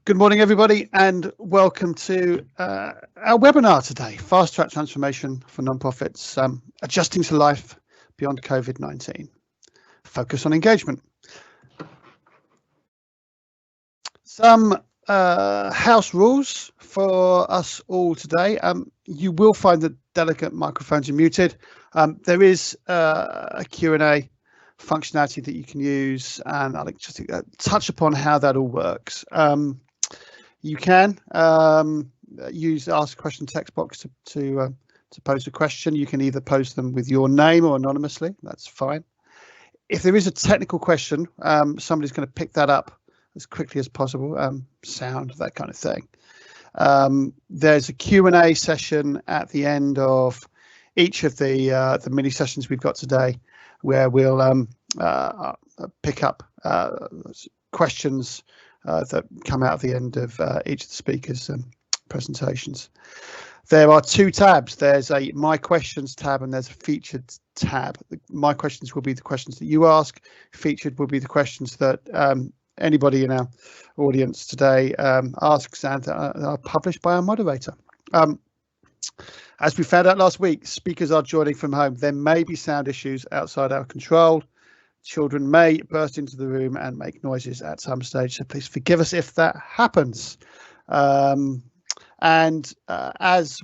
Good morning, everybody, and welcome to our webinar today, Fast Track Transformation for Nonprofits, Adjusting to Life Beyond COVID-19. Focus on engagement. Some house rules for us all today. You will find that delicate microphones are muted. There is a Q&A functionality that you can use, and I'll just touch upon how that all works. You can use ask a question text box to pose a question. You can either pose them with your name or anonymously. That's fine. If there is a technical question, somebody's going to pick that up as quickly as possible. Sound, that kind of thing. There's a Q&A session at the end of each of the mini sessions we've got today, where we'll pick up questions that come out at the end of each of the speakers' presentations. There are two tabs. There's a My Questions tab and there's a Featured tab. My Questions will be the questions that you ask. Featured will be the questions that anybody in our audience today asks and are published by our moderator. As we found out last week, speakers are joining from home. There may be sound issues outside our control. Children may burst into the room and make noises at some stage, so please forgive us if that happens. As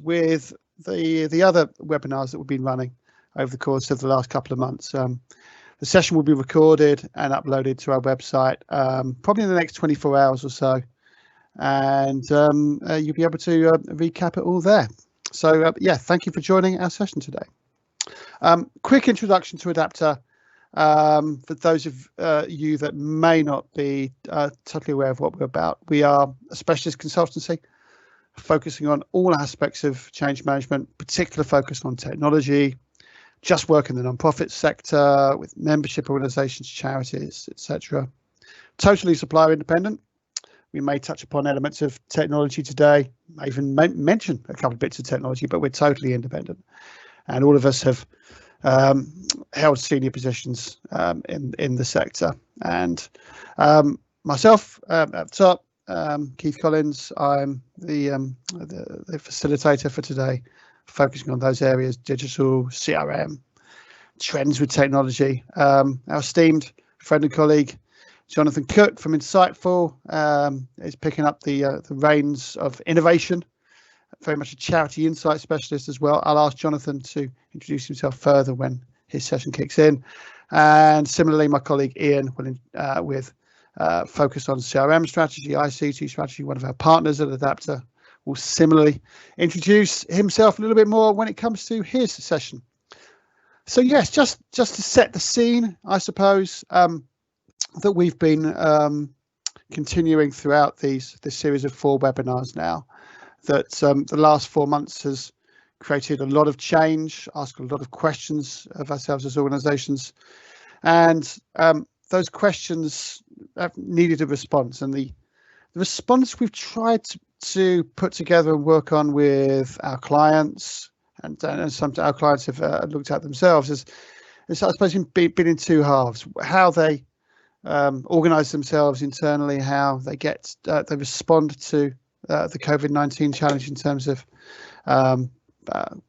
with the other webinars that we've been running over the course of the last couple of months, the session will be recorded and uploaded to our website probably in the next 24 hours or so, and you'll be able to recap it all there. So yeah, thank you for joining our session today. Quick introduction to Adapter. For those of you that may not be totally aware of what we're about, we are a specialist consultancy focusing on all aspects of change management, particular focus on technology, just work in the non-profit sector with membership organisations, charities, etc. Totally supplier independent. We may touch upon elements of technology today, may even mention a couple of bits of technology, but we're totally independent. And all of us have held senior positions in the sector. And myself at the top, Keith Collins, I'm the facilitator for today, focusing on those areas: digital, CRM, trends with technology. Our esteemed friend and colleague Jonathan Cook from Insightful is picking up the reins of innovation. Very much a charity insight specialist as well. I'll ask Jonathan to introduce himself further when his session kicks in. And similarly, my colleague Ian will, with focus on CRM strategy, ICT strategy, one of our partners at Adapter, will similarly introduce himself a little bit more when it comes to his session. So yes, just to set the scene, I suppose, that we've been continuing throughout this series of 4 webinars now, that the last 4 months has created a lot of change, asked a lot of questions of ourselves as organisations, and those questions have needed a response. And the response we've tried to put together and work on with our clients, and some our clients have looked at themselves, is I suppose been in 2 halves: how they organise themselves internally, how they they respond to the COVID-19 challenge in terms of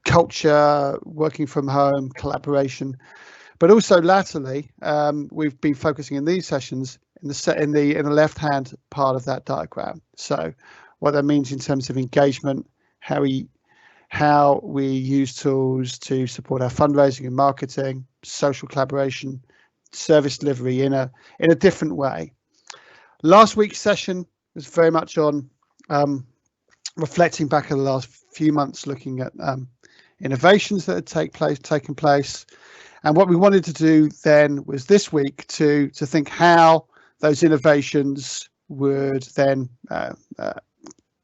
culture, working from home, collaboration, but also latterly we've been focusing in these sessions in the left-hand part of that diagram. So what that means in terms of engagement, how we use tools to support our fundraising and marketing, social collaboration, service delivery in a different way. Last week's session was very much on reflecting back on the last few months, looking at innovations that had taken place, and what we wanted to do then was this week to think how those innovations would then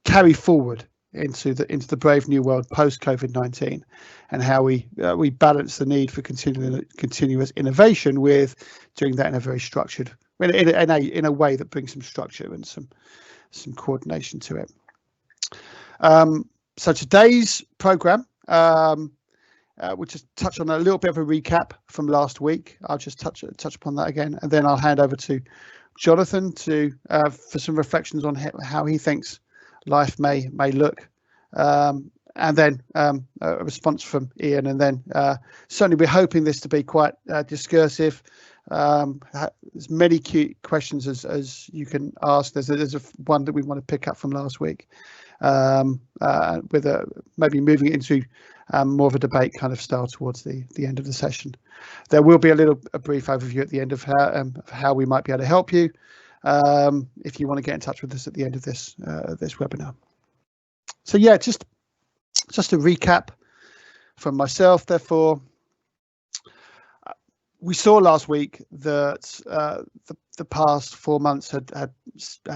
carry forward into the brave new world post COVID-19, and how we balance the need for continuous innovation with doing that in a very structured, in a way that brings some structure and some coordination to it. So today's program, we'll just touch on a little bit of a recap from last week. I'll just touch upon that again, and then I'll hand over to Jonathan for some reflections on how he thinks life may look, and then a response from Ian, and then certainly we're hoping this to be quite discursive. As many cute questions as you can ask. There's one that we want to pick up from last week, with maybe moving it into more of a debate kind of style towards the end of the session. There will be a brief overview at the end of how we might be able to help you, if you want to get in touch with us at the end of this webinar. So yeah, just a recap from myself. Therefore, we saw last week that the past 4 months had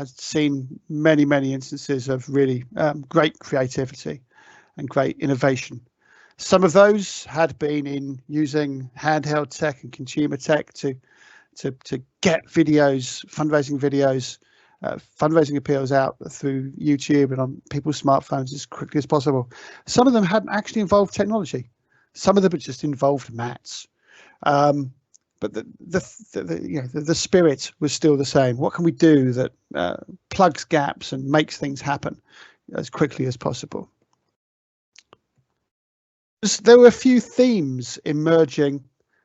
seen many instances of really great creativity and great innovation. Some of those had been in using handheld tech and consumer tech to get videos, fundraising videos, fundraising appeals out through YouTube and on people's smartphones as quickly as possible. Some of them hadn't actually involved technology. Some of them just involved mats. But the spirit was still the same. What can we do that plugs gaps and makes things happen as quickly as possible? There were a few themes emerging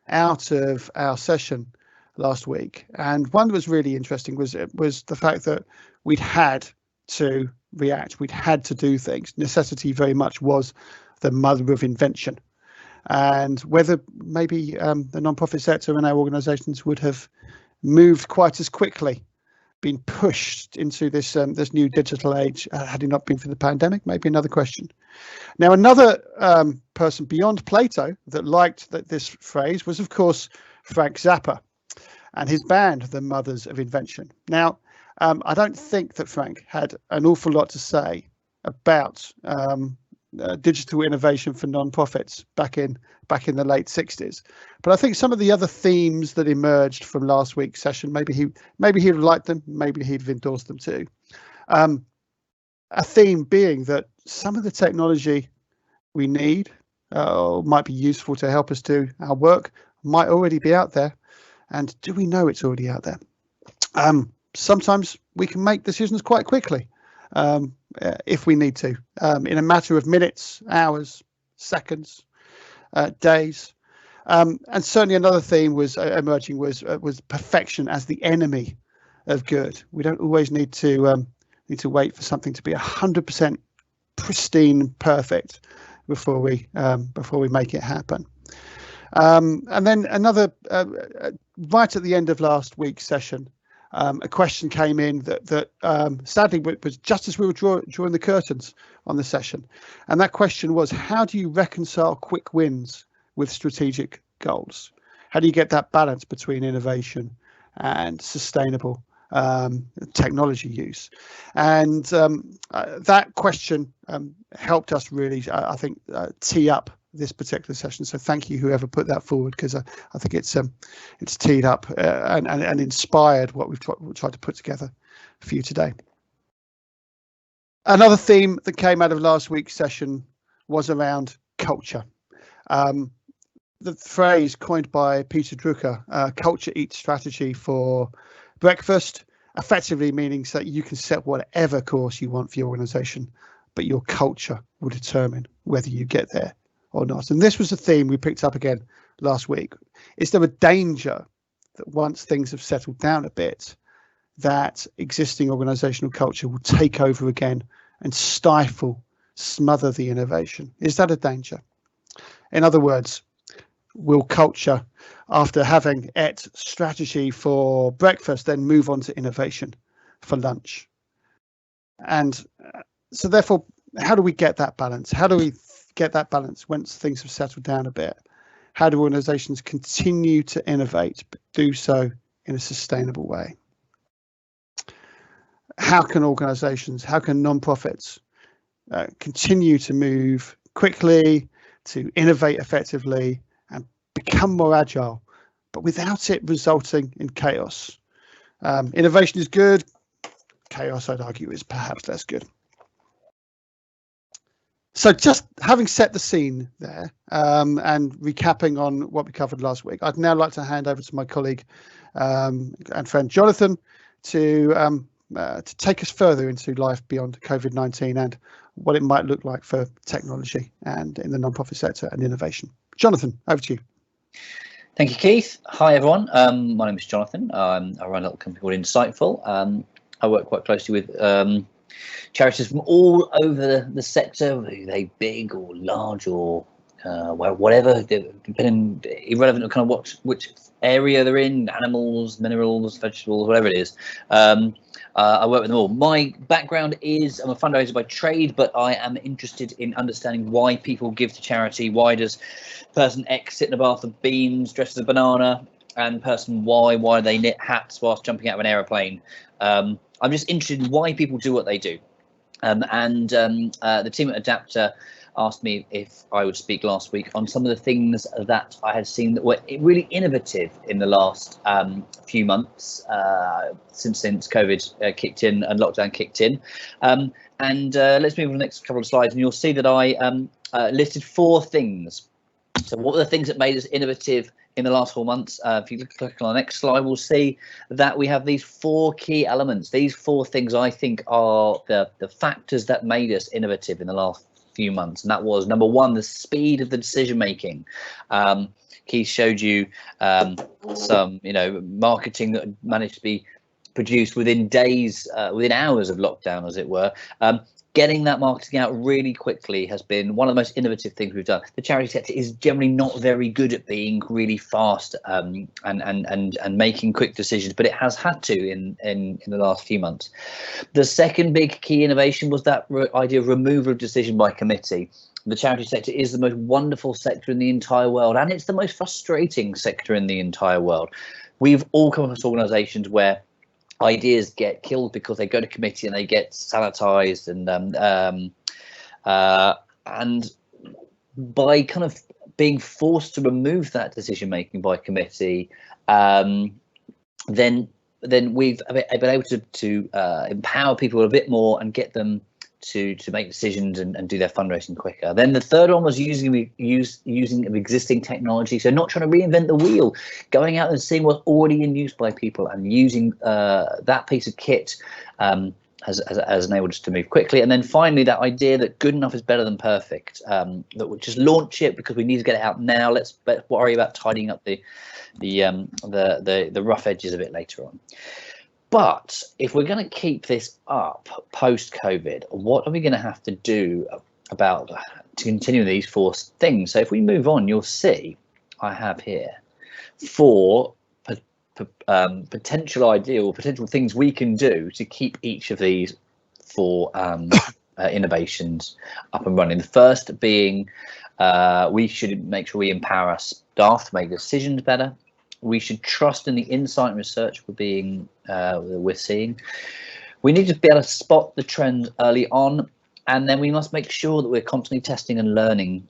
out of our session last week, and one that was really interesting was the fact that we'd had to react, we'd had to do things. Necessity very much was the mother of invention, and whether maybe the non-profit sector and our organisations would have moved quite as quickly, been pushed into this new digital age had it not been for the pandemic, maybe another question. Now, another person beyond Plato that liked this phrase was, of course, Frank Zappa and his band, the Mothers of Invention. Now, I don't think that Frank had an awful lot to say about digital innovation for non-profits back in the late 60s, but I think some of the other themes that emerged from last week's session, maybe he'd liked them, maybe he'd have endorsed them too. A theme being that some of the technology we need might be useful to help us do our work might already be out there, and do we know it's already out there? Sometimes we can make decisions quite quickly if we need to, in a matter of minutes, hours, seconds, days. And certainly another theme was emerging was perfection as the enemy of good. We don't always need to wait for something to be 100% pristine, perfect before we make it happen. And then another, right at the end of last week's session, a question came in that sadly was just as we were drawing the curtains on the session, and that question was, how do you reconcile quick wins with strategic goals? How do you get that balance between innovation and sustainable technology use? And that question helped us really, I think, tee up this particular session. So thank you, whoever put that forward, because I think it's teed up and inspired what we've tried to put together for you today. Another theme that came out of last week's session was around culture. The phrase coined by Peter Drucker, culture eats strategy for breakfast, effectively meaning that you can set whatever course you want for your organization, but your culture will determine whether you get there or not. And this was a theme we picked up again last week. Is there a danger that once things have settled down a bit, that existing organizational culture will take over again and smother the innovation? Is that a danger? In other words, will culture, after having ate strategy for breakfast, then move on to innovation for lunch? And so therefore, how do we get that balance? How do we get that balance once things have settled down a bit? How do organizations continue to innovate, but do so in a sustainable way? How can organizations, how can non-profits continue to move quickly, to innovate effectively and become more agile, but without it resulting in chaos? Innovation is good. Chaos, I'd argue, is perhaps less good. So just having set the scene there and recapping on what we covered last week, I'd now like to hand over to my colleague and friend Jonathan to take us further into life beyond COVID-19 and what it might look like for technology and in the non-profit sector and innovation. Jonathan, over to you. Thank you, Keith. Hi, everyone. My name is Jonathan. I run a little company called Insightful. I work quite closely with charities from all over the sector, whether they big or large or whatever, depending, irrelevant of kind of which area they're in, animals, minerals, vegetables, whatever it is. I work with them all. My background is I'm a fundraiser by trade, but I am interested in understanding why people give to charity. Why does person X sit in a bath of beans dressed as a banana, and person Y, why do they knit hats whilst jumping out of an aeroplane? I'm just interested in why people do what they do. The team at Adapter asked me if I would speak last week on some of the things that I had seen that were really innovative in the last few months since COVID kicked in and lockdown kicked in. Let's move on to the next couple of slides, and you'll see that I listed 4 things. So what were the things that made us innovative in the last 4 months? If you click on the next slide, we'll see that we have these 4 key elements. These 4 things I think are the factors that made us innovative in the last few months, and that was number 1, the speed of the decision making. Keith showed you some marketing that managed to be produced within days, within hours of lockdown, as it were. Getting that marketing out really quickly has been one of the most innovative things we've done. The charity sector is generally not very good at being really fast and making quick decisions, but it has had to in the last few months. The second big key innovation was that idea of removal of decision by committee. The charity sector is the most wonderful sector in the entire world, and it's the most frustrating sector in the entire world. We've all come across organisations where ideas get killed because they go to committee and they get sanitized, and by kind of being forced to remove that decision making by committee, then we've been able to empower people a bit more and get them to make decisions and do their fundraising quicker. Then the third one was using existing technology, so not trying to reinvent the wheel, going out and seeing what's already in use by people and using that piece of kit has enabled us to move quickly. And then finally, that idea that good enough is better than perfect, that we'll just launch it because we need to get it out now. Let's worry about tidying up the rough edges a bit later on. But if we're going to keep this up post-COVID, what are we going to have to do to continue these 4 things? So if we move on, you'll see I have here 4 potential things we can do to keep each of these 4 innovations up and running. The first being we should make sure we empower our staff to make decisions better. We should trust in the insight and research we're seeing. We need to be able to spot the trends early on, and then we must make sure that we're constantly testing and learning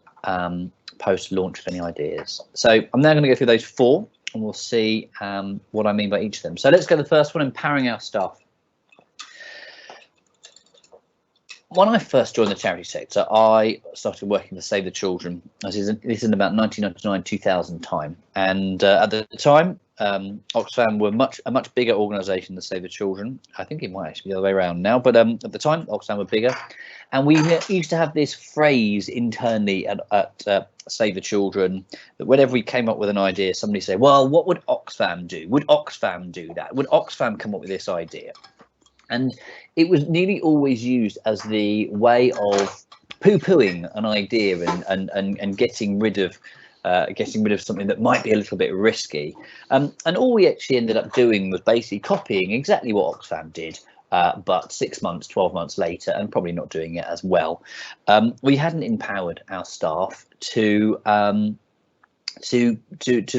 post-launch of any ideas. So I'm now going to go through those 4, and we'll see what I mean by each of them. So let's go to the first one, empowering our staff. When I first joined the charity sector, I started working to Save the Children. This is in about 1999-2000 time, and at the time, Oxfam were a much bigger organisation than Save the Children. I think it might actually be the other way around now, but at the time, Oxfam were bigger, and we used to have this phrase internally at Save the Children that whenever we came up with an idea, somebody say, "Well, what would Oxfam do? Would Oxfam do that? Would Oxfam come up with this idea?" And it was nearly always used as the way of poo-pooing an idea and getting rid of something that might be a little bit risky. And all we actually ended up doing was basically copying exactly what Oxfam did, but 6 months, 12 months later, and probably not doing it as well. We hadn't empowered our staff to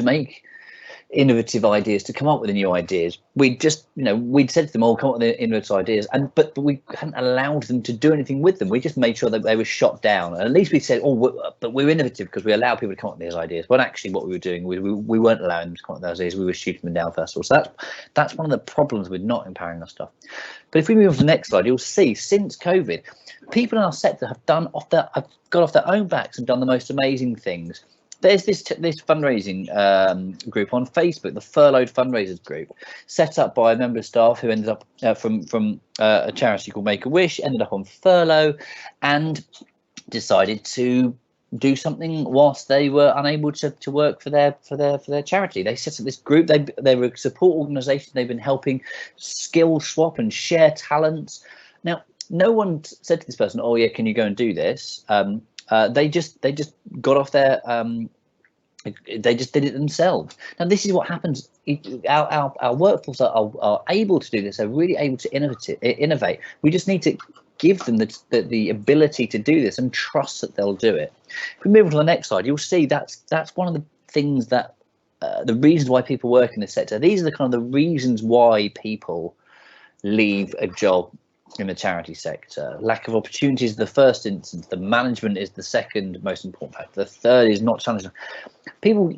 make innovative ideas, to come up with the new ideas. We'd said to them all, come up with the innovative ideas, but we hadn't allowed them to do anything with them. We just made sure that they were shot down. And at least we said, but we're innovative because we allow people to come up with these ideas. But actually what we were doing, we weren't allowing them to come up with those ideas. We were shooting them down first of all. So that's one of the problems with not empowering our staff. But if we move on to the next slide, you'll see since COVID, people in our sector have got off their own backs and done the most amazing things. there's this fundraising group on Facebook, the Furloughed Fundraisers group, set up by a member of staff who ended up from a charity called Make-A-Wish, ended up on furlough, and decided to do something whilst they were unable to work for their charity. They set up this group. They were a support organisation. They've been helping skill swap and share talents. Now, no one said to this person, "Oh yeah, can you go and do this?" They just got off their they just did it themselves. Now this is what happens. Our workforce are able to do this. They're really able to innovate. We just need to give them the ability to do this and trust that they'll do it. If we move on to the next slide, you'll see that's one of the things that the reasons why people work in this sector. These are the kind of the reasons why people leave a job in the charity sector. Lack of opportunities is the first instance. The management is the second most important factor. The third is not challenging. People,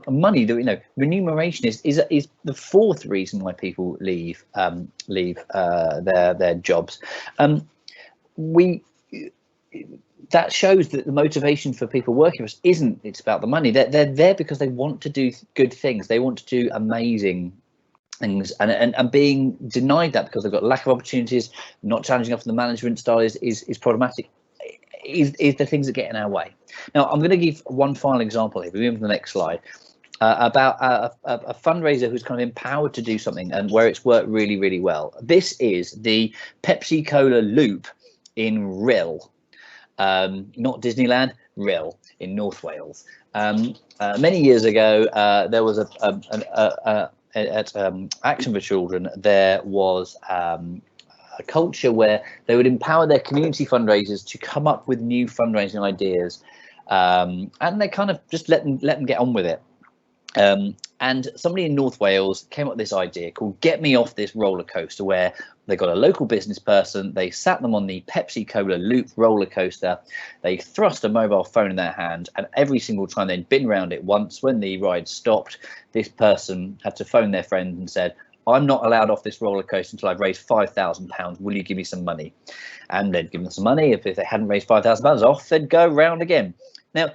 money, remuneration is the fourth reason why people leave their jobs. That shows that the motivation for people working for us it's about the money. They're there because they want to do good things. They want to do amazing things, and being denied that because they've got lack of opportunities, not challenging enough, the management style is problematic, is the things that get in our way. Now I'm going to give one final example here. We move to the next slide about a fundraiser who's kind of empowered to do something and where it's worked really, really well. This is the Pepsi Cola Loop in Rhyl, not Disneyland, Rhyl in North Wales. Many years ago, there was at Action for Children, there was a culture where they would empower their community fundraisers to come up with new fundraising ideas, and they kind of just let them get on with it. And somebody in North Wales came up with this idea called "Get Me Off This Roller Coaster," where they got a local business person, they sat them on the Pepsi Cola Loop roller coaster, they thrust a mobile phone in their hand, and every single time they'd been around it once, when the ride stopped, this person had to phone their friend and said, "I'm not allowed off this roller coaster until I've raised £5,000. Will you give me some money?" And they'd give them some money. If they hadn't raised £5,000, off they'd go round again. Now,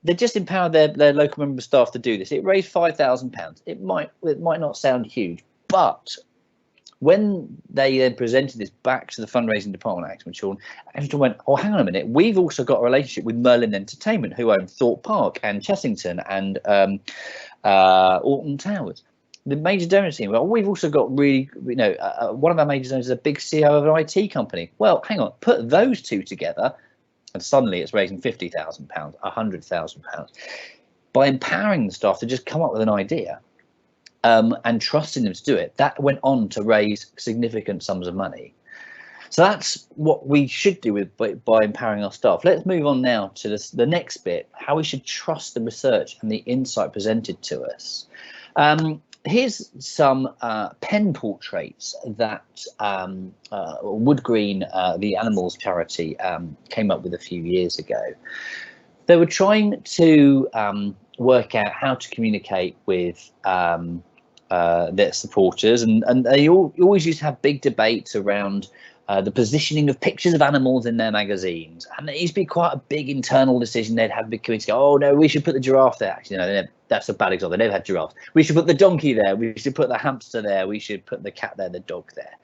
they just empowered their local member staff to do this. It raised £5,000. It might not sound huge, but when they then presented this back to the fundraising department at Action for Children, Action went, "Oh, hang on a minute. We've also got a relationship with Merlin Entertainment, who own Thorpe Park and Chessington and Alton Towers. The major donor team. Well, we've also got really, one of our major donors is a big CEO of an IT company. Well, hang on. Put those two together, and suddenly it's raising £50,000, £100,000 by empowering the staff to just come up with an idea." And trusting them to do it, that went on to raise significant sums of money. So that's what we should do by empowering our staff. Let's move on now to the next bit, how we should trust the research and the insight presented to us. Here's some pen portraits that Wood Green, the animals charity, came up with a few years ago. They were trying to work out how to communicate with their supporters, and they always used to have big debates around the positioning of pictures of animals in their magazines, and it used to be quite a big internal decision. They'd have big committees go, "Oh no, we should put the giraffe there." Actually, that's a bad example. They never had giraffes. "We should put the donkey there. We should put the hamster there. We should put the cat there, the dog there."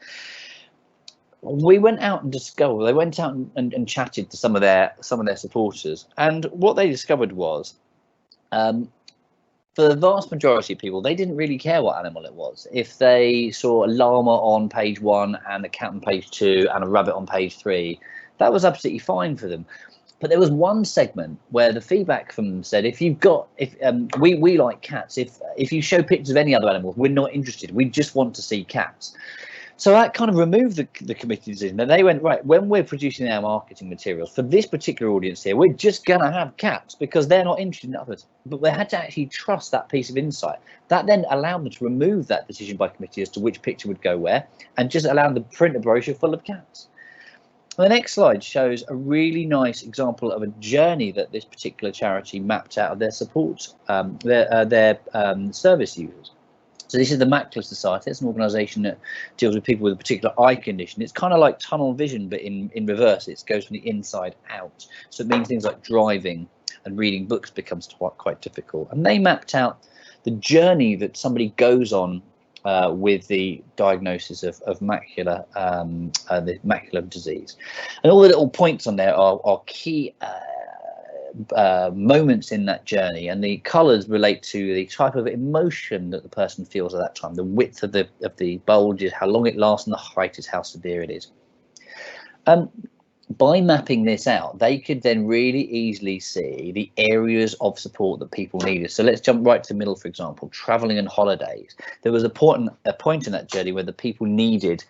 We went out and discovered. They went out and chatted to some of their supporters, and what they discovered was, for the vast majority of people, they didn't really care what animal it was. If they saw a llama on page 1 and a cat on page 2 and a rabbit on page 3, that was absolutely fine for them. But there was one segment where the feedback from them said, we like cats. If you show pictures of any other animals, we're not interested. We just want to see cats. So that kind of removed the committee decision. And they went, right, when we're producing our marketing materials for this particular audience here, we're just going to have cats because they're not interested in others. But they had to actually trust that piece of insight. That then allowed them to remove that decision by committee as to which picture would go where, and just allowed them to print a brochure full of cats. And the next slide shows a really nice example of a journey that this particular charity mapped out of their support, their service users. So this is the Macular Society. It's an organisation that deals with people with a particular eye condition. It's kind of like tunnel vision, but in reverse. It goes from the inside out. So it means things like driving and reading books becomes quite difficult. And they mapped out the journey that somebody goes on with the diagnosis of macular the macular disease, and all the little points on there are key moments in that journey, and the colours relate to the type of emotion that the person feels at that time. The width of the bulge is how long it lasts, and the height is how severe it is. By mapping this out, they could then really easily see the areas of support that people needed. So let's jump right to the middle, for example, traveling and holidays. There was a point in that journey where the people needed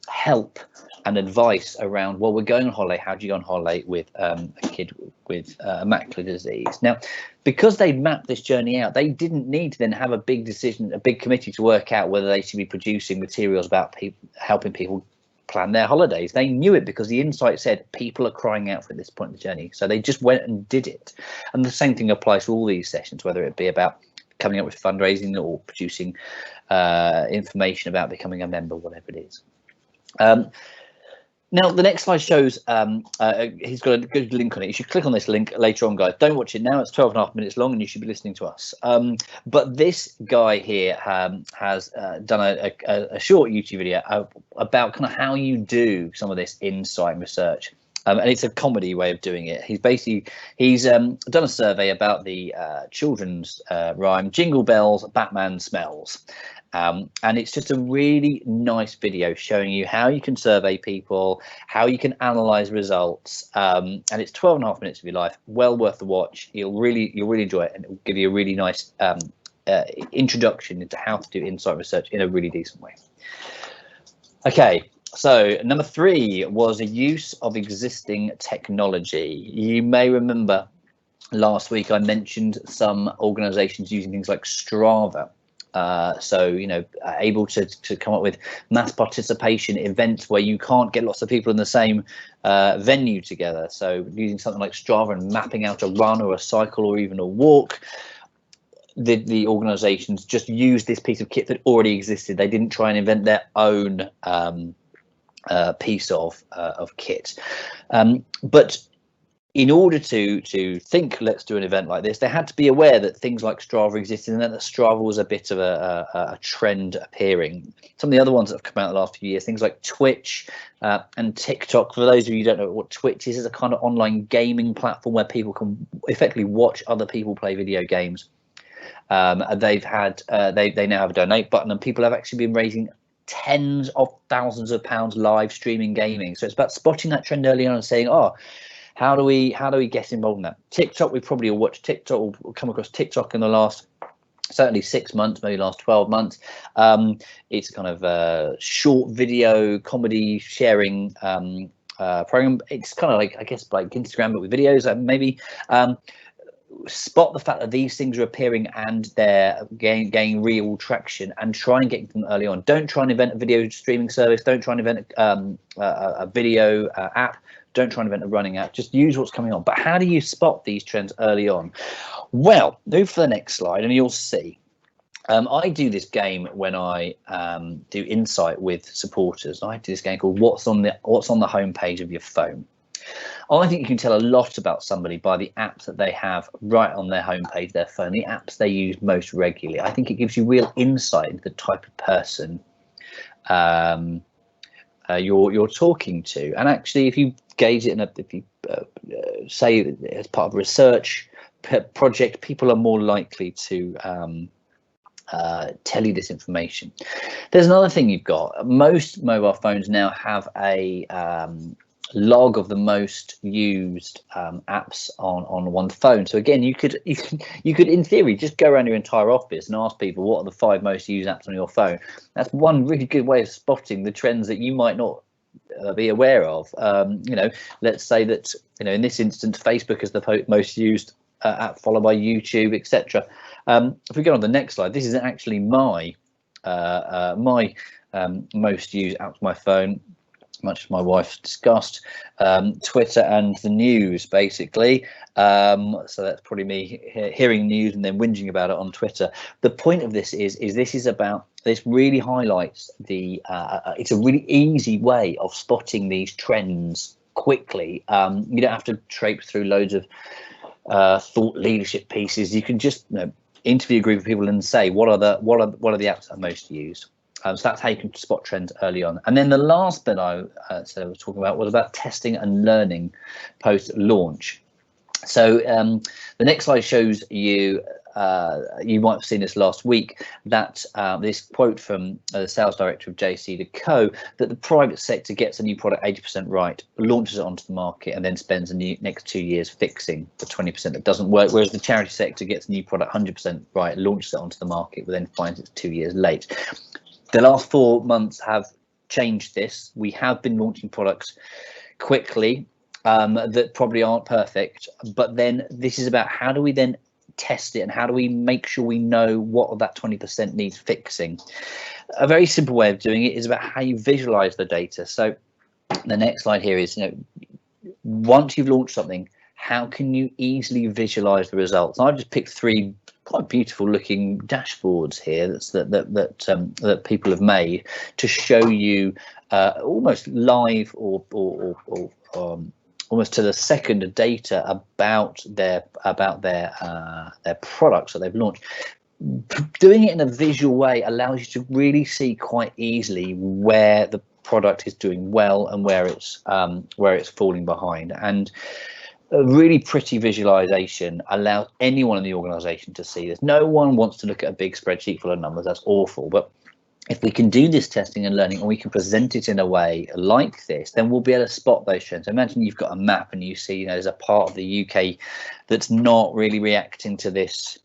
help and advice around, well, we're going on holiday. How do you go on holiday with a kid with macular disease? Now, because they mapped this journey out, they didn't need to then have a big decision, a big committee to work out whether they should be producing materials about helping people plan their holidays. They knew it because the insight said people are crying out for this point in the journey. So they just went and did it. And the same thing applies to all these sessions, whether it be about coming up with fundraising or producing information about becoming a member, whatever it is. Now, the next slide shows he's got a good link on it. You should click on this link later on, guys. Don't watch it now. It's 12.5 minutes long and you should be listening to us. But this guy here has done a short YouTube video about kind of how you do some of this insight research. And it's a comedy way of doing it. He's done a survey about the children's rhyme, Jingle Bells, Batman Smells. And it's just a really nice video showing you how you can survey people, how you can analyze results, and it's 12.5 minutes of your life. Well worth the watch. You'll really enjoy it, and it will give you a really nice introduction into how to do insight research in a really decent way. Okay, so number 3 was a use of existing technology. You may remember last week I mentioned some organizations using things like Strava. So, you know, able to come up with mass participation events where you can't get lots of people in the same venue together. So using something like Strava and mapping out a run or a cycle or even a walk, the organizations just used this piece of kit that already existed. They didn't try and invent their own piece of kit. But in order to think, let's do an event like this, they had to be aware that things like Strava existed and that Strava was a bit of a trend appearing. Some of the other ones that have come out the last few years, things like Twitch and TikTok. For those of you who don't know what Twitch is a kind of online gaming platform where people can effectively watch other people play video games. They've had they now have a donate button, and people have actually been raising tens of thousands of pounds live streaming gaming. So it's about spotting that trend early on and saying, oh, how do we get involved in that? TikTok, we probably all watch TikTok or come across TikTok in the last certainly 6 months, maybe last 12 months. It's a kind of short video comedy sharing program. It's kind of like, I guess, like Instagram but with videos. Maybe spot the fact that these things are appearing and they're gaining real traction, and try and get them early on. Don't try and invent a video streaming service. Don't try and invent a video app. Don't try and invent a running app. Just use what's coming on. But how do you spot these trends early on? Well, move for the next slide and you'll see. I do this game when I do insight with supporters. I do this game called What's on the Homepage of Your Phone. I think you can tell a lot about somebody by the apps that they have right on their homepage, their phone, the apps they use most regularly. I think it gives you real insight into the type of person you're talking to. And actually, if you gauge it, if you say as part of a research project, people are more likely to tell you this information. There's another thing you've got. Most mobile phones now have a log of the most used apps on one phone. So again, you could in theory just go around your entire office and ask people what are the 5 most used apps on your phone. That's one really good way of spotting the trends that you might not be aware of. You know, let's say that, you know, in this instance, Facebook is the most used app, followed by YouTube, etc. If we go on the next slide, this is actually my most used apps on my phone, much as my wife's discussed, Twitter and the news, basically. So that's probably me hearing news and then whinging about it on Twitter. The point of this is this really highlights it's a really easy way of spotting these trends quickly. You don't have to traipse through loads of thought leadership pieces. You can just interview a group of people and say what are the apps that are most used. So that's how you can spot trends early on. And then the last bit I was talking about was about testing and learning post launch. So the next slide shows you, you might have seen this last week, that this quote from the sales director of JC&Co, that the private sector gets a new product 80% right, launches it onto the market, and then spends the next 2 years fixing the 20% that doesn't work, whereas the charity sector gets a new product 100% right, launches it onto the market, but then finds it's 2 years late. The last 4 months have changed this. We have been launching products quickly that probably aren't perfect, but then this is about how do we then test it and how do we make sure we know what of that 20% needs fixing. A very simple way of doing it is about how you visualize the data. So the next slide here is, once you've launched something, how can you easily visualize the results? And I've just picked 3 quite beautiful looking dashboards here that people have made to show you almost live or almost to the second data about their products that they've launched. Doing it in a visual way allows you to really see quite easily where the product is doing well and where it's falling behind. And a really pretty visualization allows anyone in the organization to see this. No one wants to look at a big spreadsheet full of numbers. That's awful. But if we can do this testing and learning and we can present it in a way like this, then we'll be able to spot those trends. Imagine you've got a map and you see, there's a part of the UK that's not really reacting to this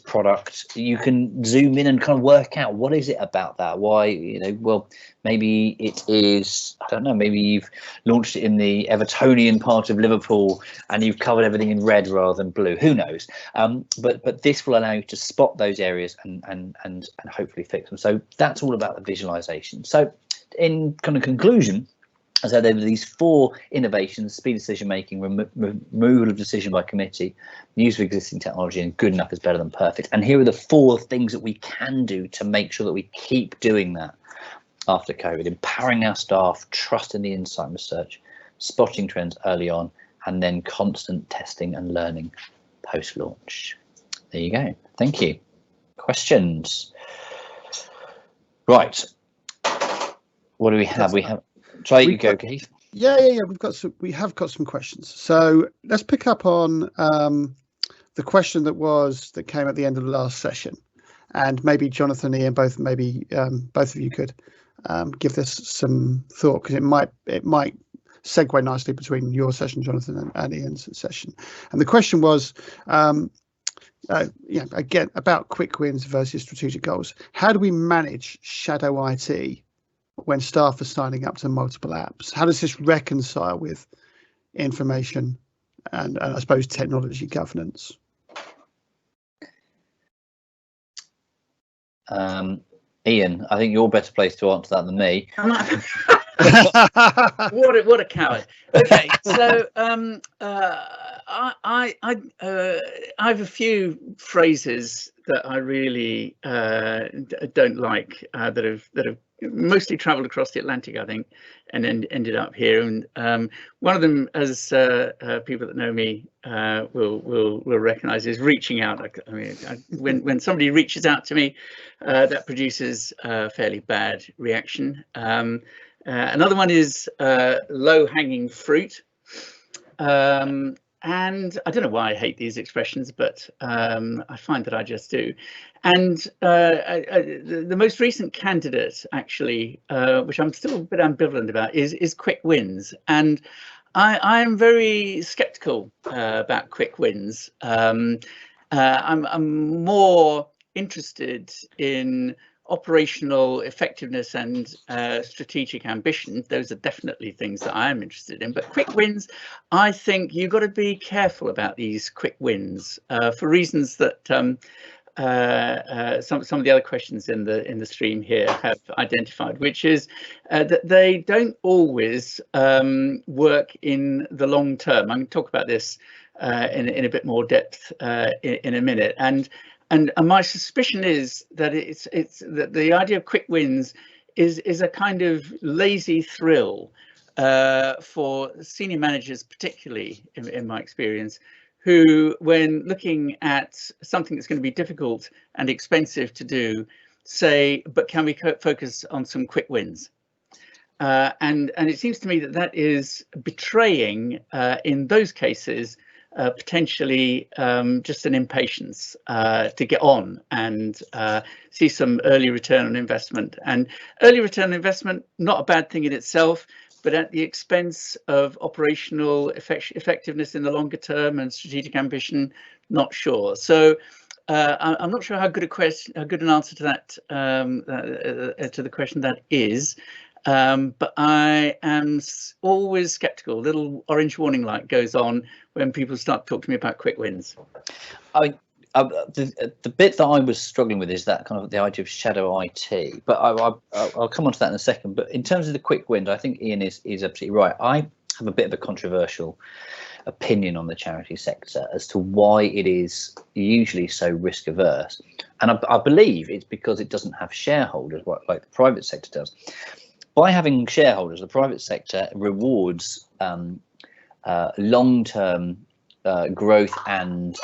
product. You can zoom in and kind of work out what is it about that, why, well, maybe it is, I don't know, maybe you've launched it in the Evertonian part of Liverpool and you've covered everything in red rather than blue, who knows. But this will allow you to spot those areas and hopefully fix them. So that's all about the visualization. So in kind of conclusion, so there were these 4 innovations: speed decision making, removal of decision by committee, use of existing technology, and good enough is better than perfect. And here are the 4 things that we can do to make sure that we keep doing that after COVID: empowering our staff, trusting the insight research, spotting trends early on, and then constant testing and learning post launch. There you go. Thank you. Questions? Right. What do we have? Try you go, Keith. Yeah. We have got some questions. So let's pick up on the question that came at the end of the last session, and maybe Jonathan, Ian, both of you could give this some thought, because it might segue nicely between your session, Jonathan, and Ian's session. And the question was, again, about quick wins versus strategic goals. How do we manage shadow IT when staff are signing up to multiple apps? How does this reconcile with information and I suppose technology governance? Ian, I think you're better placed to answer that than me. What a coward. Okay, so I have a few phrases that I really don't like that have mostly travelled across the Atlantic, I think, and then ended up here. And one of them, as people that know me will recognise, is reaching out. I mean, when somebody reaches out to me, that produces a fairly bad reaction. Another one is low-hanging fruit. And I don't know why I hate these expressions, but I find that I just do. And the most recent candidate, actually, which I'm still a bit ambivalent about, is quick wins. And I am very skeptical about quick wins. I'm more interested in operational effectiveness and strategic ambition. Those are definitely things that I am interested in. But quick wins, I think you've got to be careful about these quick wins for reasons that some of the other questions in the stream here have identified, which is that they don't always work in the long term. I'm going to talk about this in a bit more depth in a minute. And my suspicion is that it's that the idea of quick wins is a kind of lazy thrill for senior managers, particularly in my experience, who, when looking at something that's going to be difficult and expensive to do, say, but can we focus on some quick wins? And it seems to me that that is betraying, in those cases, potentially just an impatience to get on and see some early return on investment. And early return on investment, not a bad thing in itself, but at the expense of operational effectiveness in the longer term and strategic ambition, not sure. So I'm not sure how good an answer to that, to the question that is. But I am always skeptical. Little orange warning light goes on when people start talking to me about quick wins. The bit that I was struggling with is that kind of the idea of shadow IT, but I'll come on to that in a second. But in terms of the quick wins, I think Ian is absolutely right. I have a bit of a controversial opinion on the charity sector as to why it is usually so risk averse, and I believe it's because it doesn't have shareholders like the private sector does. By having shareholders, the private sector rewards long-term growth and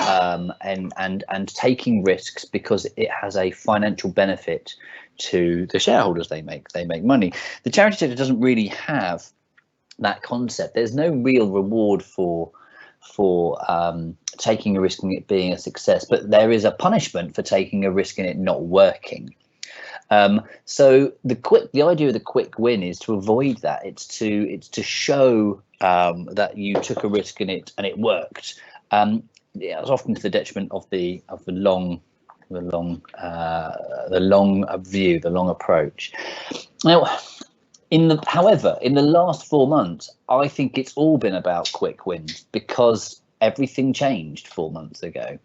taking risks because it has a financial benefit to the shareholders. They make money. The charity sector doesn't really have that concept. There's no real reward for taking a risk and it being a success, but there is a punishment for taking a risk and it not working. So the idea of the quick win is to avoid that. It's to show that you took a risk and it worked. It's often to the detriment of the long view, the long approach. Now, however, in the last 4 months, I think it's all been about quick wins because everything changed 4 months ago.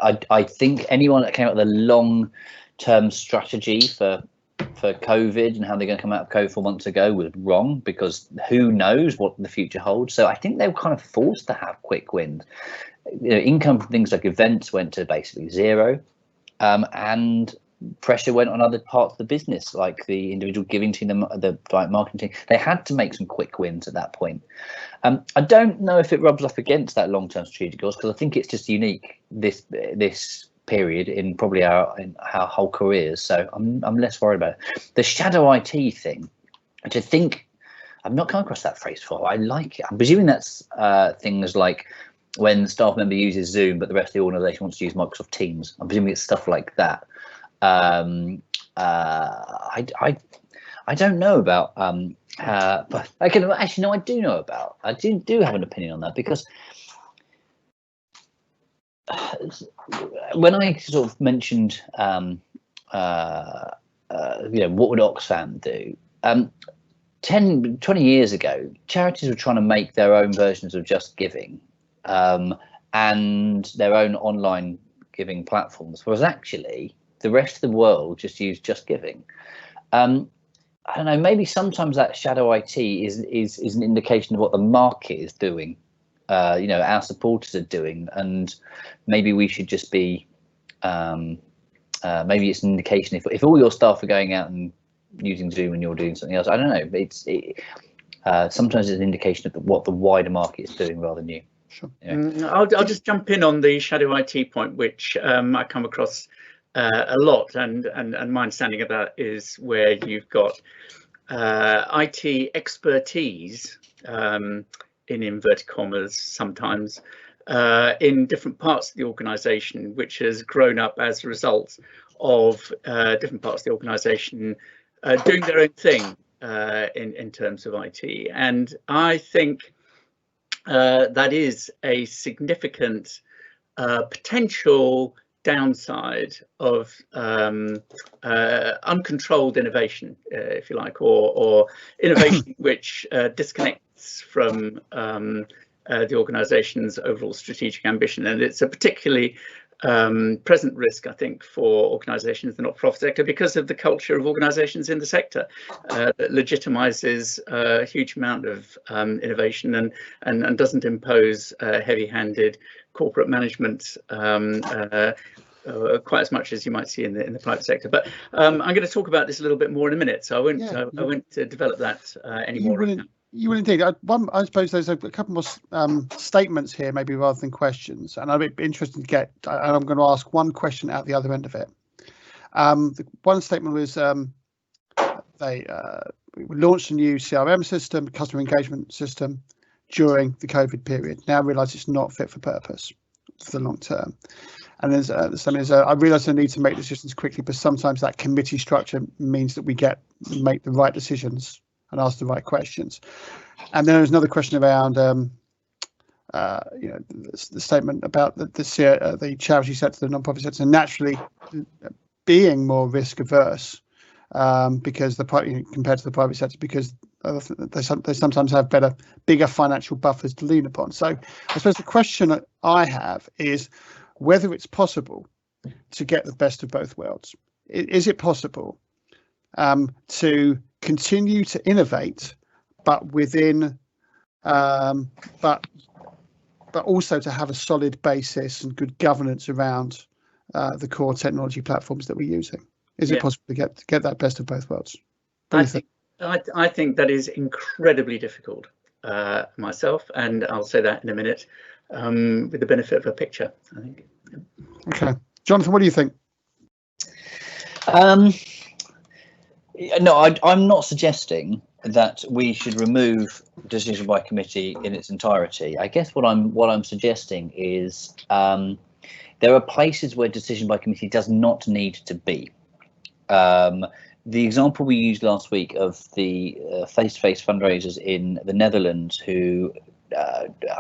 I think anyone that came up with a long-term strategy for COVID and how they're going to come out of COVID 4 months ago was wrong, because who knows what the future holds. So I think they were kind of forced to have quick wins. Income from things like events went to basically zero, and pressure went on other parts of the business, like the individual giving team, the marketing team. They had to make some quick wins at that point. I don't know if it rubs up against that long-term strategic goals, because I think it's just unique this period in probably our whole careers. So I'm less worried about it. The shadow IT thing, which I think I've not come across that phrase before. I like it. I'm presuming that's things like when the staff member uses Zoom, but the rest of the organisation wants to use Microsoft Teams. I'm presuming it's stuff like that. I don't know about, but I can actually no, I do know about. I do have an opinion on that, because when I sort of mentioned, what would Oxfam do? 10, 20 years ago, charities were trying to make their own versions of Just Giving, and their own online giving platforms, whereas actually the rest of the world just used Just Giving. I don't know, maybe sometimes that shadow IT is an indication of what the market is doing, our supporters are doing, and maybe we should just be, maybe it's an indication if all your staff are going out and using Zoom and you're doing something else. I don't know, sometimes it's an indication of what the wider market is doing rather than you. Sure. Yeah. I'll just jump in on the shadow IT point, which I come across a lot, and my understanding of that is where you've got IT expertise, in inverted commas sometimes, in different parts of the organisation, which has grown up as a result of different parts of the organisation doing their own thing in terms of IT. And I think that is a significant potential downside of uncontrolled innovation, if you like, or innovation which disconnects from the organisation's overall strategic ambition. And it's a particularly present risk, I think, for organisations in the not-for-profit sector, because of the culture of organisations in the sector that legitimises a huge amount of innovation and doesn't impose heavy-handed corporate management quite as much as you might see in the private sector. But I'm going to talk about this a little bit more in a minute, so I won't develop that anymore. You will indeed. I suppose there's a couple more statements here, maybe rather than questions, and I'd be interested to get. And I'm going to ask one question out the other end of it. The one statement was they launched a new CRM system, customer engagement system, during the COVID period. Now realise it's not fit for purpose for the long term. And there's I realise I need to make decisions quickly, but sometimes that committee structure means that we make the right decisions and ask the right questions. And then there's another question around the statement about the charity sector, the non-profit sector, naturally being more risk averse because compared to the private sector, because they sometimes have bigger financial buffers to lean upon. So I suppose the question that I have is whether it's possible to get the best of both worlds. Is it possible to continue to innovate, but within, but also to have a solid basis and good governance around the core technology platforms that we're using? Is it possible to get that best of both worlds? I think that is incredibly difficult myself, and I'll say that in a minute with the benefit of a picture, I think. Okay, Jonathan, what do you think? No, I'm not suggesting that we should remove decision by committee in its entirety. I guess what I'm suggesting is there are places where decision by committee does not need to be. The example we used last week of the face-to-face fundraisers in the Netherlands who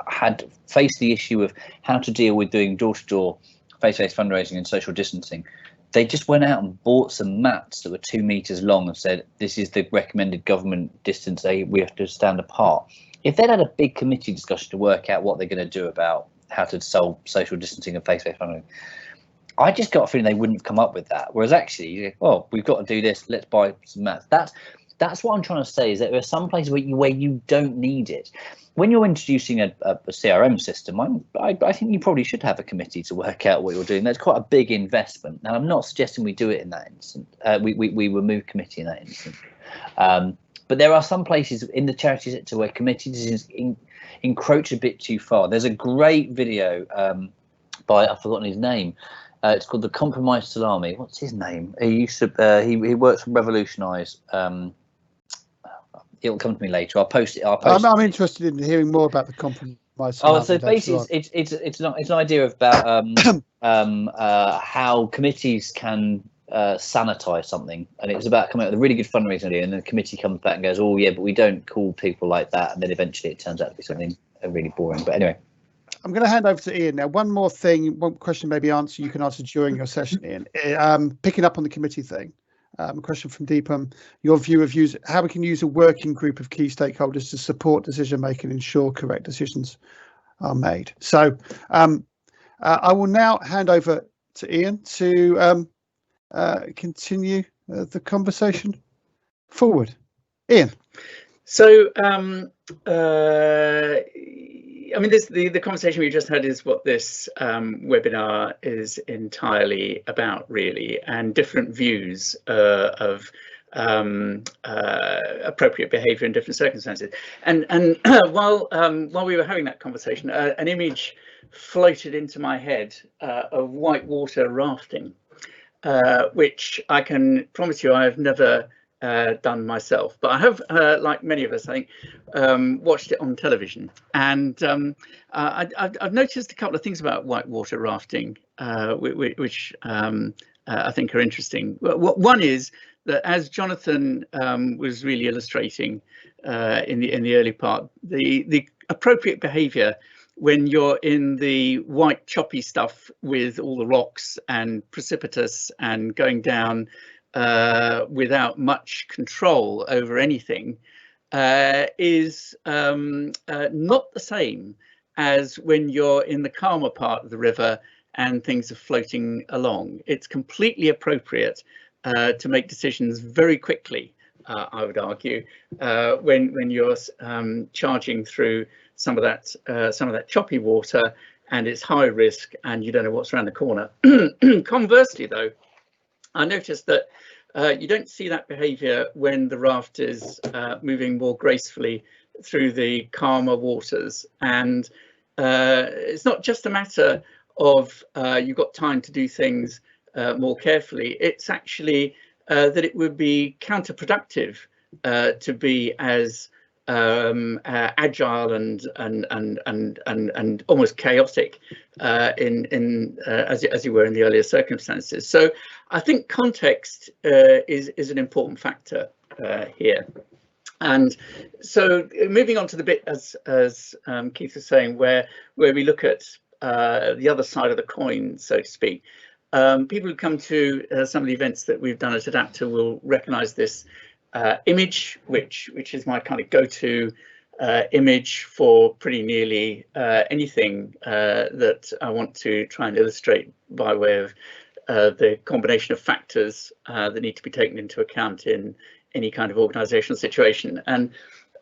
had faced the issue of how to deal with doing door-to-door face-to-face fundraising and social distancing. They just went out and bought some mats that were 2 meters long and said, this is the recommended government distance we have to stand apart. If they'd had a big committee discussion to work out what they're going to do about how to solve social distancing and face-to-face fundraising, I just got a feeling they wouldn't have come up with that. Whereas actually, oh, we've got to do this, let's buy some mats. That's what I'm trying to say, is that there are some places where you don't need it. When you're introducing a CRM system, I think you probably should have a committee to work out what you're doing. That's quite a big investment. Now, I'm not suggesting we do it in that instance. We remove committee in that instance. But there are some places in the charity sector where committee decisions encroach a bit too far. There's a great video by, I've forgotten his name. It's called The Compromised Salami. What's his name? He used to he works for Revolutionise. It'll come to me later. I'll post it. I'm interested in hearing more about the compromise. Oh, so basically, it's an idea about how committees can sanitize something, and it was about coming up with a really good fundraising idea, and then the committee comes back and goes, "Oh yeah, but we don't call people like that," and then eventually it turns out to be something really boring. But anyway, I'm going to hand over to Ian now. One more thing, one question maybe you can answer during your session, Ian. Picking up on the committee thing. A question from Deepam, your view of how we can use a working group of key stakeholders to support decision making and ensure correct decisions are made. So I will now hand over to Ian to continue the conversation forward. Ian. So I mean, the conversation we just had is what this webinar is entirely about, really, and different views of appropriate behaviour in different circumstances. And while we were having that conversation, an image floated into my head of whitewater rafting, which I can promise you I have never done myself, but I have, like many of us, I think, watched it on television, and I've noticed a couple of things about whitewater rafting, which I think are interesting. One is that, as Jonathan was really illustrating in the early part, the appropriate behaviour when you're in the white choppy stuff with all the rocks and precipitous and going down without much control over anything is not the same as when you're in the calmer part of the river and things are floating along. It's completely appropriate to make decisions very quickly, I would argue, when you're charging through some of that choppy water and it's high risk and you don't know what's around the corner. Conversely, though, I noticed that you don't see that behaviour when the raft is moving more gracefully through the calmer waters. And it's not just a matter of you've got time to do things more carefully. It's actually that it would be counterproductive to be as agile and almost chaotic as you were in the earlier circumstances. So I think context is an important factor here. And so moving on to the bit as Keith was saying, where we look at the other side of the coin, so to speak. People who come to some of the events that we've done at Adapter will recognise this image, which is my kind of go-to image for pretty nearly anything that I want to try and illustrate by way of the combination of factors that need to be taken into account in any kind of organisational situation. And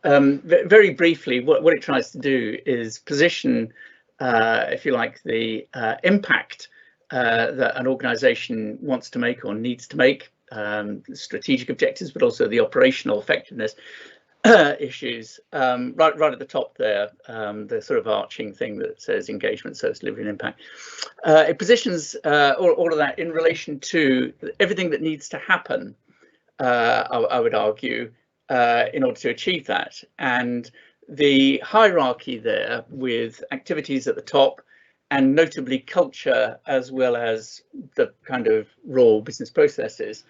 very briefly, what it tries to do is position, if you like, the impact that an organisation wants to make or needs to make, strategic objectives, but also the operational effectiveness issues, right at the top there, the sort of arching thing that says engagement, service delivery and impact. It positions all of that in relation to everything that needs to happen, I would argue, in order to achieve that. And the hierarchy there, with activities at the top and notably culture, as well as the kind of raw business processes,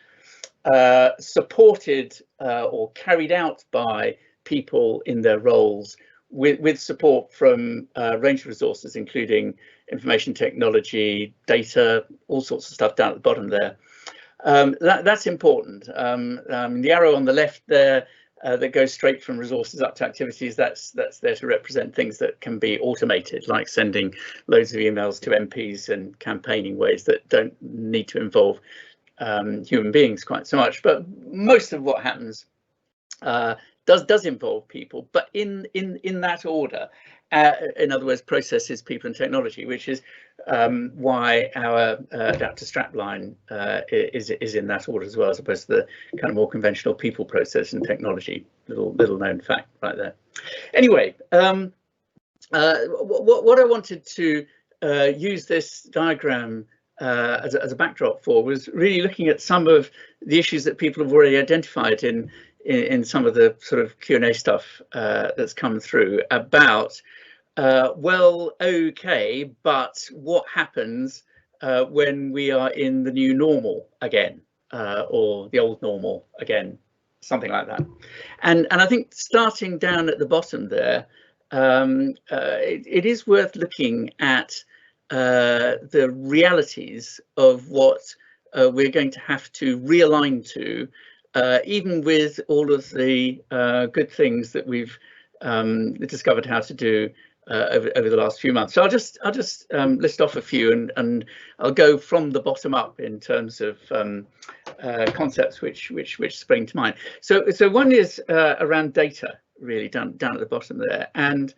supported or carried out by people in their roles, with support from a range of resources, including information technology, data, all sorts of stuff down at the bottom there. That's important. The arrow on the left there that goes straight from resources up to activities, that's there to represent things that can be automated, like sending loads of emails to MPs and campaigning ways that don't need to involve human beings quite so much. But most of what happens does involve people, but in that order. In other words, processes, people and technology, which is why our adapter strapline is in that order as well, as opposed to the kind of more conventional people, process and technology. Little known fact right there. Anyway, what I wanted to use this diagram as a backdrop for was really looking at some of the issues that people have already identified in some of the sort of Q&A stuff that's come through about well, okay, but what happens when we are in the new normal again, or the old normal again, something like that. And I think starting down at the bottom there, it is worth looking at the realities of what we're going to have to realign to, even with all of the good things that we've discovered how to do over the last few months. So I'll just list off a few, and I'll go from the bottom up in terms of concepts which spring to mind. So one is around data, really down at the bottom there, and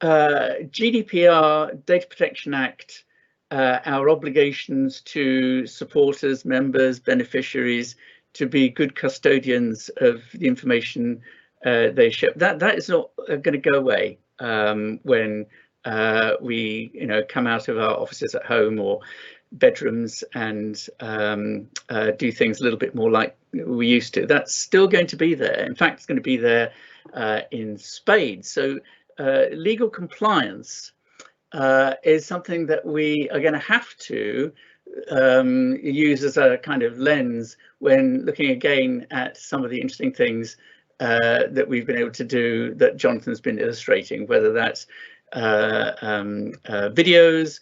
GDPR, Data Protection Act, our obligations to supporters, members, beneficiaries to be good custodians of the information they share. That is not going to go away when we come out of our offices at home or bedrooms and do things a little bit more like we used to. That's still going to be there. In fact, it's going to be there in spades. So legal compliance is something that we are going to have to use as a kind of lens when looking again at some of the interesting things that we've been able to do, that Jonathan's been illustrating, whether that's videos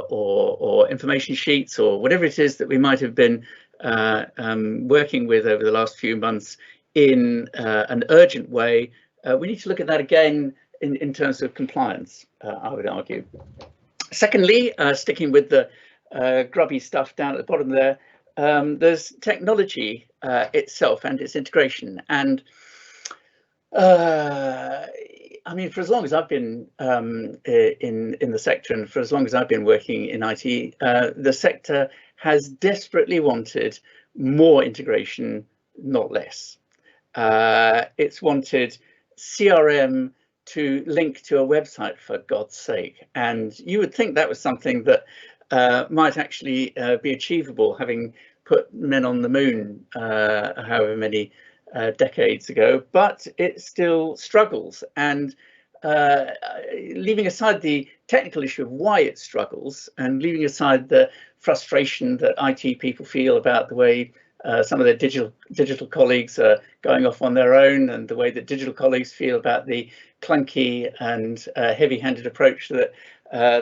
or information sheets or whatever it is that we might have been working with over the last few months in an urgent way. We need to look at that again in terms of compliance, I would argue. Secondly, sticking with the grubby stuff down at the bottom there, there's technology itself and its integration. And I mean, for as long as I've been in the sector, and for as long as I've been working in IT, the sector has desperately wanted more integration, not less. It's wanted CRM to link to a website, for God's sake. And you would think that was something that might actually be achievable, having put men on the moon however many decades ago, but it still struggles. And leaving aside the technical issue of why it struggles, and leaving aside the frustration that IT people feel about the way some of their digital colleagues are going off on their own, and the way that digital colleagues feel about the clunky and heavy-handed approach that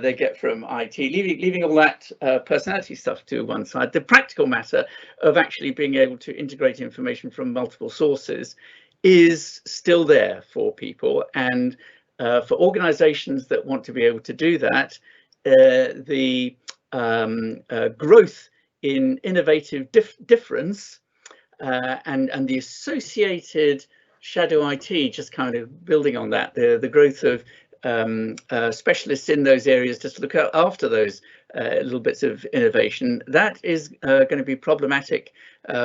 they get from IT, leaving all that personality stuff to one side, the practical matter of actually being able to integrate information from multiple sources is still there for people. And for organizations that want to be able to do that, the growth in innovative difference and the associated shadow IT, just kind of building on that, the growth of specialists in those areas just to look after those little bits of innovation, that is going to be problematic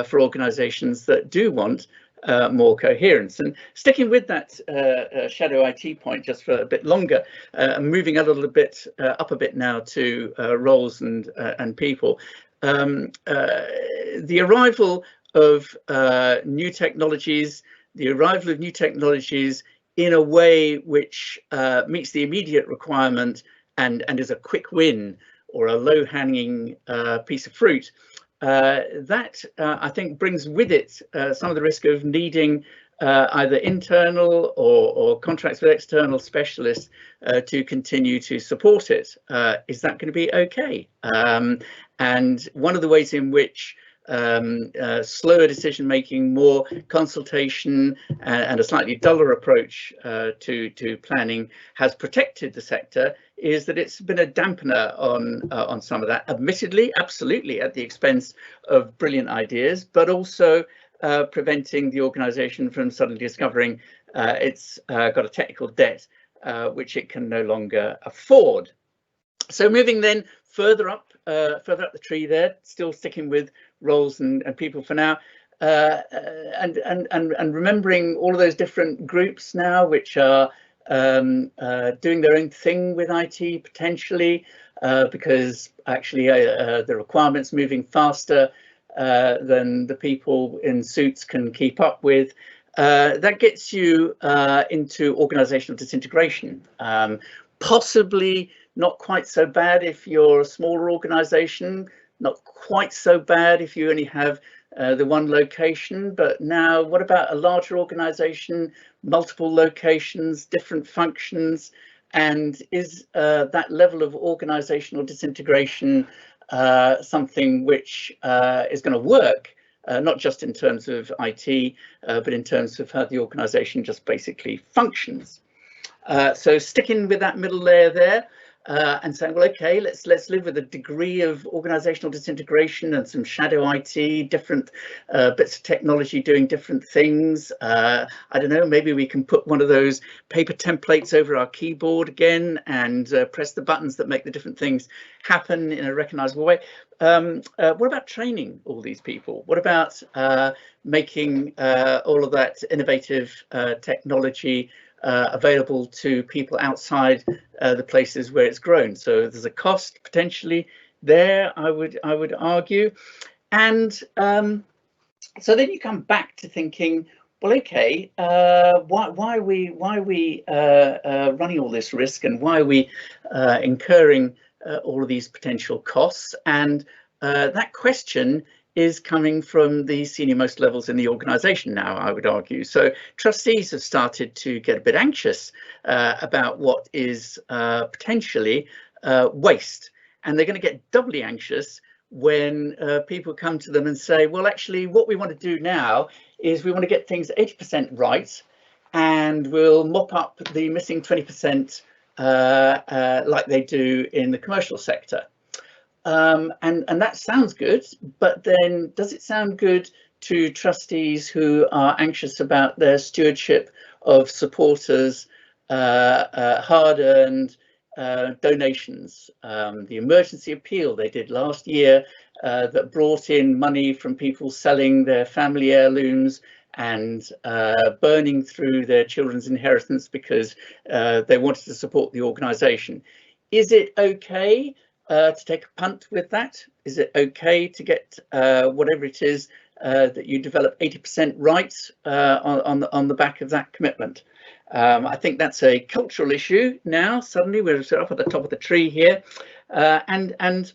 for organizations that do want more coherence. And sticking with that shadow IT point just for a bit longer, moving a little bit up a bit now to roles and people, the arrival of new technologies, in a way which meets the immediate requirement and is a quick win or a low-hanging piece of fruit, that I think brings with it some of the risk of needing either internal or contracts with external specialists to continue to support it. Is that going to be okay? And one of the ways in which slower decision making, more consultation, and a slightly duller approach to planning has protected the sector is that it's been a dampener on some of that, admittedly, absolutely at the expense of brilliant ideas, but also preventing the organization from suddenly discovering it's got a technical debt which it can no longer afford. So moving then further up the tree there, still sticking with roles and people for now, and remembering all of those different groups now which are doing their own thing with IT potentially, because actually the requirements moving faster than the people in suits can keep up with. That gets you into organizational disintegration. Possibly not quite so bad if you're a smaller organization, not quite so bad if you only have the one location, but now what about a larger organization, multiple locations, different functions, and is that level of organizational disintegration something which is going to work, not just in terms of IT, but in terms of how the organization just basically functions? So sticking with that middle layer there, and saying, well, okay, let's live with a degree of organizational disintegration and some shadow IT, different bits of technology doing different things. I don't know, maybe we can put one of those paper templates over our keyboard again and press the buttons that make the different things happen in a recognizable way. What about training all these people? What about making all of that innovative technology available to people outside the places where it's grown? So there's a cost potentially there, I would argue. And so then you come back to thinking, well, okay, why are we running all this risk, and why are we incurring all of these potential costs? And that question is coming from the senior-most levels in the organization now, I would argue. So trustees have started to get a bit anxious about what is potentially waste. And they're going to get doubly anxious when people come to them and say, well, actually, what we want to do now is we want to get things 80% right, and we'll mop up the missing 20% like they do in the commercial sector. And that sounds good, but then does it sound good to trustees who are anxious about their stewardship of supporters' hard-earned donations? The emergency appeal they did last year that brought in money from people selling their family heirlooms and burning through their children's inheritance because they wanted to support the organisation. Is it okay to take a punt with that? Is it okay to get whatever it is that you develop 80% rights on the back of that commitment? I think that's a cultural issue now. Suddenly we're sort of up at the top of the tree here, and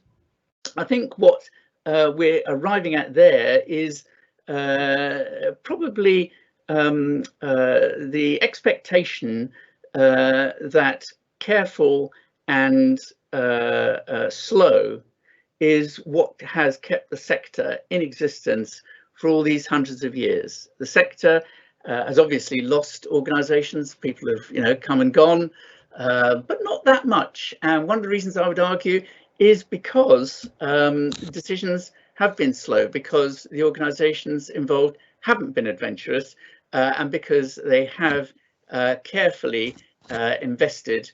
I think what we're arriving at there is probably the expectation that careful and slow is what has kept the sector in existence for all these hundreds of years. The sector has obviously lost organisations. People have, come and gone, but not that much. And one of the reasons I would argue is because decisions have been slow, because the organisations involved haven't been adventurous, and because they have carefully invested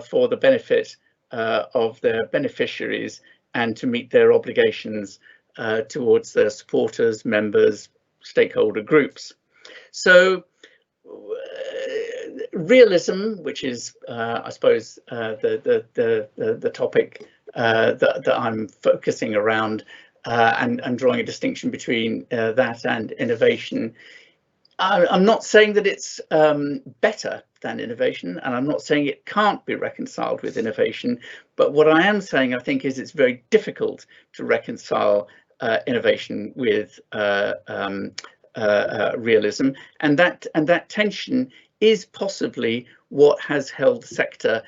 for the benefit of their beneficiaries and to meet their obligations towards their supporters, members, stakeholder groups. So realism, which is I suppose the topic that I'm focusing around, and drawing a distinction between that and innovation. I'm not saying that it's better than innovation, and I'm not saying it can't be reconciled with innovation, but what I am saying, I think, is it's very difficult to reconcile innovation with realism, and that tension is possibly what has held the sector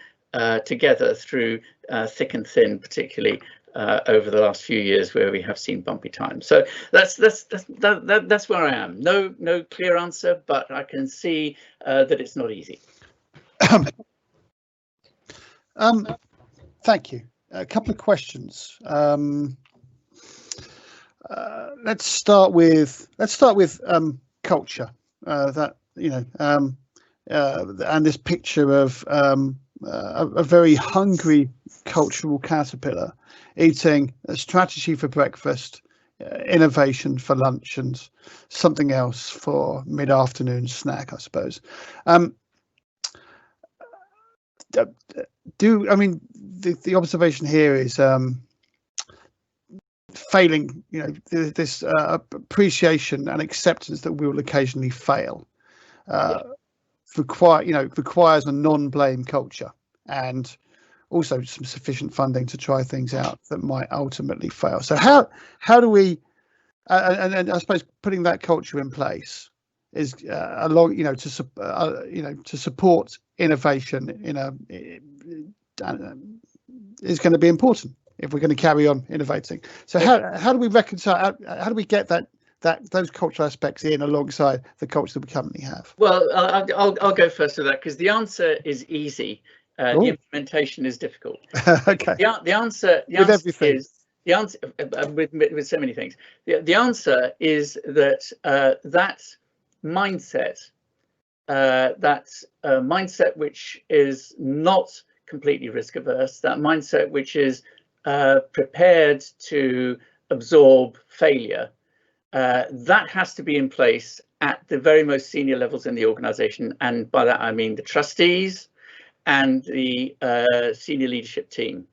together through thick and thin, particularly over the last few years, where we have seen bumpy times. So that's where I am. No clear answer, but I can see that it's not easy. Thank you. A couple of questions. Let's start with culture. And this picture of a very hungry cultural caterpillar eating a strategy for breakfast, innovation for lunch, and something else for mid-afternoon snack, I suppose. The observation here is failing, this appreciation and acceptance that we will occasionally fail. Requires a non-blame culture, and also some sufficient funding to try things out that might ultimately fail. So how do we, and I suppose putting that culture in place is to support innovation is going to be important if we're going to carry on innovating. So how do we reconcile? How do we get those cultural aspects in alongside the culture that we currently have? Well, I'll go first to that, because the answer is easy. The implementation is difficult. Okay. The answer is the answer with so many things. The answer is that that mindset, mindset which is not completely risk averse, that mindset which is prepared to absorb failure, that has to be in place at the very most senior levels in the organisation, and by that I mean the trustees and the senior leadership team.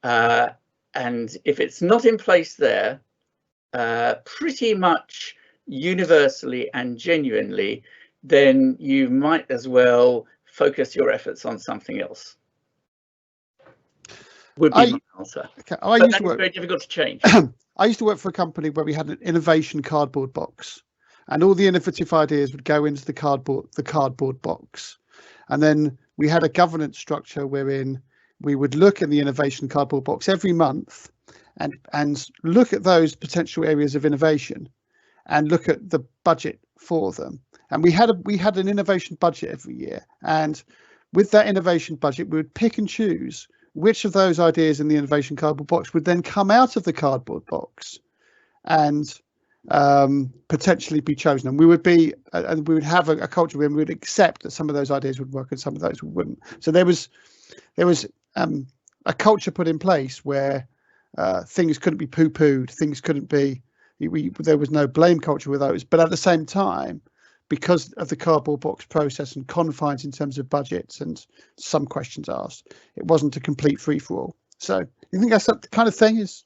And if it's not in place there, pretty much universally and genuinely, then you might as well focus your efforts on something else. Would be my answer. Okay. It's very difficult to change. I used to work for a company where we had an innovation cardboard box, and all the innovative ideas would go into the cardboard box. And then we had a governance structure wherein we would look in the innovation cardboard box every month and look at those potential areas of innovation and look at the budget for them. And we had an innovation budget every year. And with that innovation budget, we would pick and choose which of those ideas in the innovation cardboard box would then come out of the cardboard box and potentially be chosen. And we would have a culture where we would accept that some of those ideas would work and some of those wouldn't. So there was a culture put in place where things couldn't be poo-pooed, things couldn't be there was no blame culture with those. But at the same time, because of the cardboard box process and confines in terms of budgets and some questions asked, it wasn't a complete free for all. So you think that's the kind of thing is?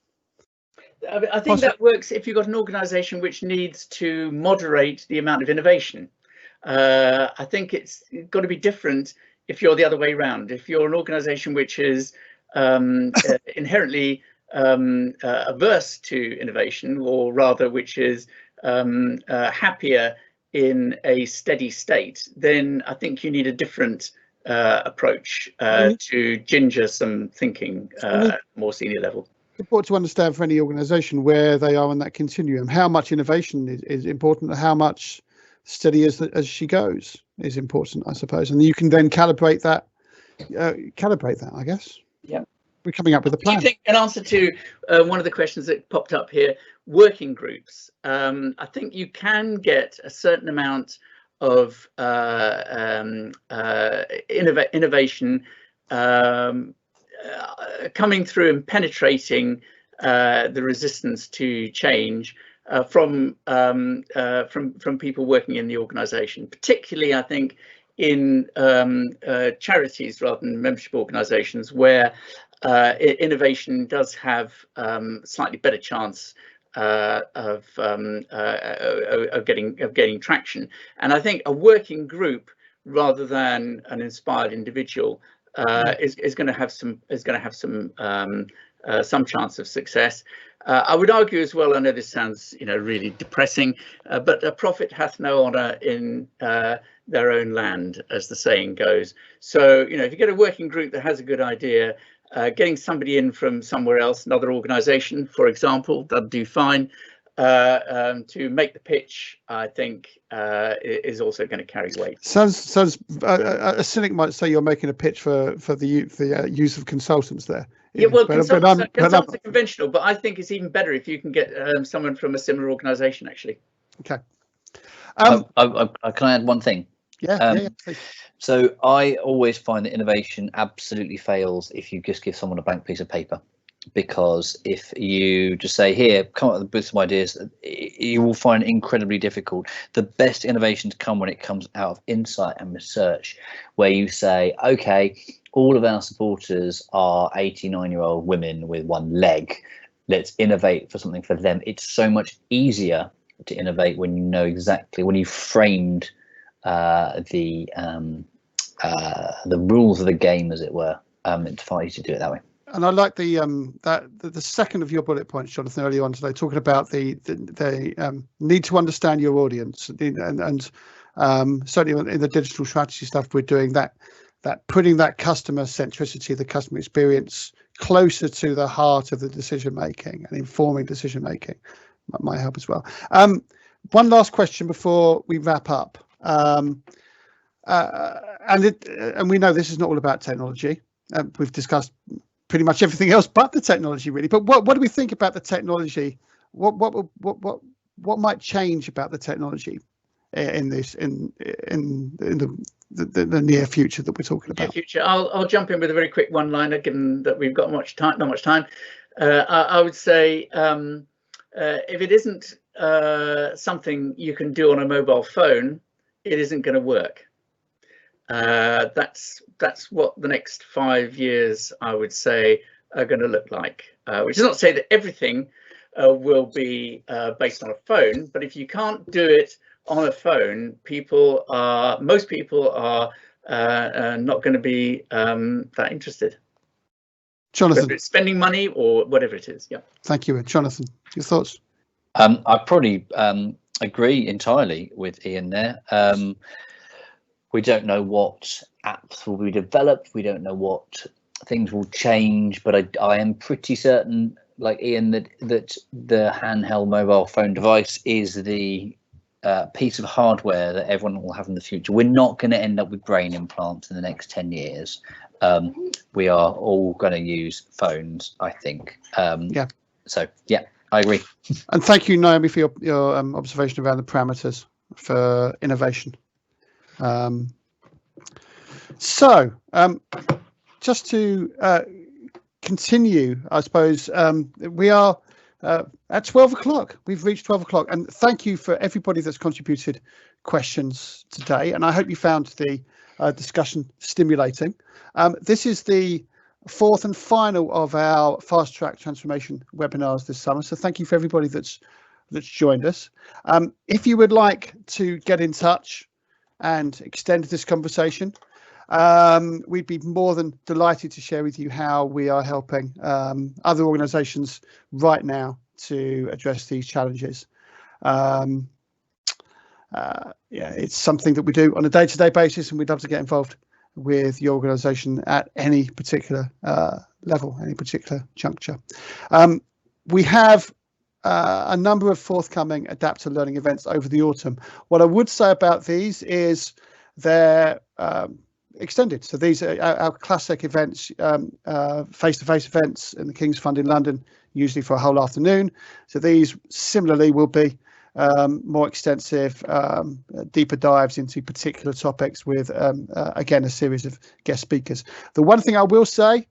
I think that works if you've got an organisation which needs to moderate the amount of innovation. I think it's got to be different if you're the other way around. If you're an organisation which is inherently averse to innovation, or rather which is happier in a steady state, then I think you need a different approach to ginger some thinking at a more senior level. Important to understand for any organisation where they are on that continuum, how much innovation is important, how much steady as she goes is important, I suppose, and you can then calibrate that, I guess. Yeah, we're coming up with a plan. Do you think, an answer to one of the questions that popped up here, working groups, I think you can get a certain amount of innovation coming through and penetrating the resistance to change from people working in the organisation, particularly I think in charities rather than membership organisations, where innovation does have slightly better chance of getting traction. And I think a working group rather than an inspired individual is going to have some chance of success. I would argue as well, I know this sounds really depressing, but a prophet hath no honour in their own land, as the saying goes. So if you get a working group that has a good idea, getting somebody in from somewhere else, another organisation, for example, that'll do fine. To make the pitch, I think, is also going to carry weight. Sounds a cynic might say you're making a pitch for the use of consultants there. Yeah, well, consultants are conventional, but I think it's even better if you can get someone from a similar organisation, actually. Okay. Can I add one thing? Yeah. So I always find that innovation absolutely fails if you just give someone a blank piece of paper, because if you just say, here, come up with some ideas, you will find it incredibly difficult. The best innovations come when it comes out of insight and research, where you say, okay, all of our supporters are 89-year-old women with one leg. Let's innovate for something for them. It's so much easier to innovate when you know exactly, when you've framed the rules of the game, as it were. It's far easier to do it that way. And I like the second of your bullet points, Jonathan, earlier on today, talking about the need to understand your audience, and certainly in the digital strategy stuff we're doing, that putting that customer centricity, the customer experience, closer to the heart of the decision making and informing decision making might help as well. One last question before we wrap up, and we know this is not all about technology. We've discussed pretty much everything else but the technology, really. But what do we think about the technology? What might change about the technology in the near future that we're talking about? Near future. I'll jump in with a very quick one-liner, given that we've got not much time. I would say if it isn't something you can do on a mobile phone, it isn't going to work. That's what the next 5 years, I would say, are going to look like. Which is not to say that everything will be based on a phone, but if you can't do it on a phone, most people are not going to be that interested. Jonathan, whether it's spending money or whatever it is. Yeah. Thank you, Jonathan. Your thoughts? I probably agree entirely with Ian there. We don't know what apps will be developed. We don't know what things will change, but I am pretty certain, like Ian, that the handheld mobile phone device is the piece of hardware that everyone will have in the future. We're not going to end up with brain implants in the next 10 years. We are all going to use phones, I think. Yeah. So, yeah, I agree. And thank you, Naomi, for your observation around the parameters for innovation. Just to continue, I suppose, we are at 12 o'clock. We've reached 12 o'clock, and thank you for everybody that's contributed questions today, and I hope you found the discussion stimulating. This is the fourth and final of our fast track transformation webinars this summer, so thank you for everybody that's joined us. If you would like to get in touch and extend this conversation, we'd be more than delighted to share with you how we are helping other organisations right now to address these challenges. It's something that we do on a day-to-day basis, and we'd love to get involved with your organisation at any particular level, any particular juncture. We have a number of forthcoming adaptive learning events over the autumn. What I would say about these is they're extended. So these are our classic events, face-to-face events in the King's Fund in London, usually for a whole afternoon. So these similarly will be more extensive, deeper dives into particular topics with, again, a series of guest speakers. The one thing I will say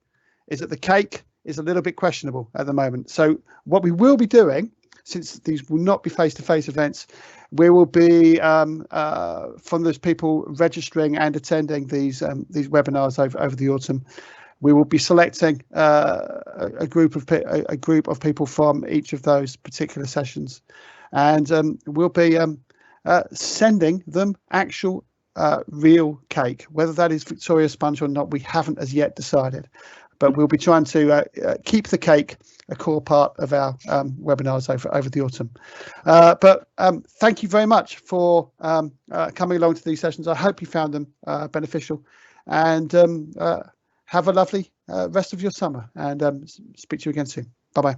is that the cake is a little bit questionable at the moment. So what we will be doing, since these will not be face-to-face events, we will be, from those people registering and attending these webinars over the autumn, we will be selecting a group of people from each of those particular sessions, and we'll be sending them actual real cake. Whether that is Victoria Sponge or not, we haven't as yet decided. But we'll be trying to keep the cake a core part of our webinars over the autumn. But thank you very much for coming along to these sessions. I hope you found them beneficial, and have a lovely rest of your summer, and speak to you again soon. Bye-bye.